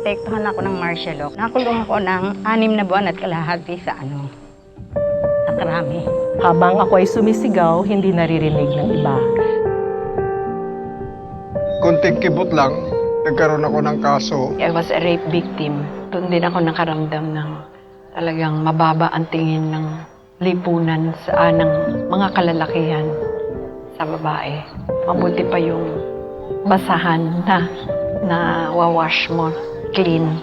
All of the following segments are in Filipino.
naapektuhan ako ng martial law. Nakulong ako ng 6 na buwan at kalahati sa Krami. Habang ako ay sumisigaw, hindi naririnig ng iba. Kunting kibot lang, nagkaroon ako ng kaso. I was a rape victim. Doon din ako nakaramdam ng talagang mababa ang tingin ng lipunan ng mga kalalakihan sa babae. Mabuti pa yung basahan na wawash mo, clean.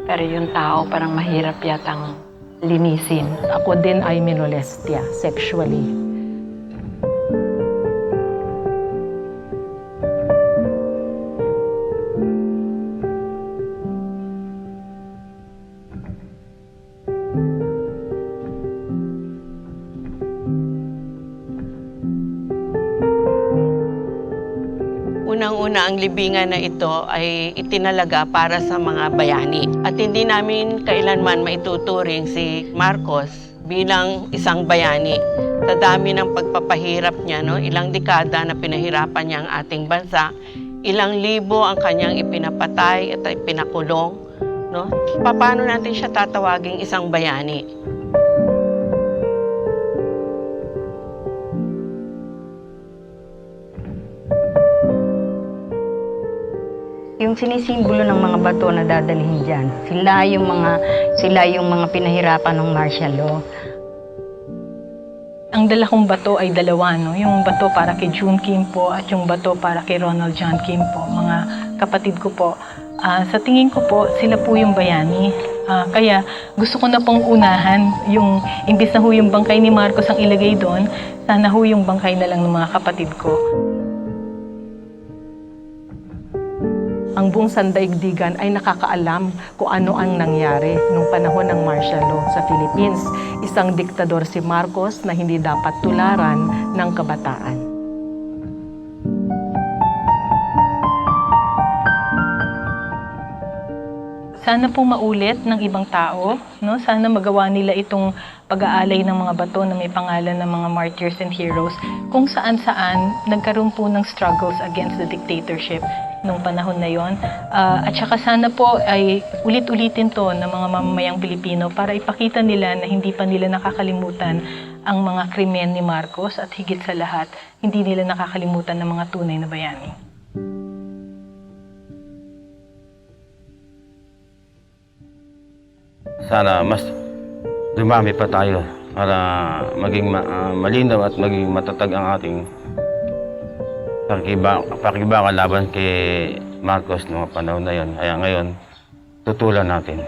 Pero yung tao parang mahirap yatang linisin. Ako din ay minolestya sexually. Unang-una, ang libingan na ito ay itinalaga para sa mga bayani. At hindi namin kailanman maituturing si Marcos bilang isang bayani. Sa dami ng pagpapahirap niya, ilang dekada na pinahirapan niya ang ating bansa, ilang libo ang kanyang ipinapatay at ipinakulong. Paano natin siya tatawaging isang bayani? Yung sinisimbolo ng mga bato na dadalhin dyan, sila yung mga pinahirapan ng martial law. Ang dala kong bato ay dalawa, yung bato para kay June Kim po at yung bato para kay Ronald John Kim po, mga kapatid ko po. Sa tingin ko po, sila po yung bayani. Kaya gusto ko na pong unahan, yung imbis na yung bangkay ni Marcos ang ilagay doon, sana yung bangkay na lang ng mga kapatid ko. Ang buong sandaigdigan ay nakakaalam kung ano ang nangyari nung panahon ng martial law sa Philippines. Isang diktador si Marcos na hindi dapat tularan ng kabataan. Sana po maulit ng ibang tao, Sana magawa nila itong pag-aalay ng mga bato na may pangalan ng mga martyrs and heroes kung saan-saan nagkaroon po ng struggles against the dictatorship nung panahon na yon. At saka sana po ay ulit-ulitin to ng mga mamamayang Pilipino para ipakita nila na hindi pa nila nakakalimutan ang mga krimen ni Marcos at higit sa lahat, hindi nila nakakalimutan ng mga tunay na bayani. Sana mas dumami pa tayo para maging malinaw at maging matatag ang ating pakibaka laban kay Marcos noong panahon na yon. Kaya ngayon, tutulan natin.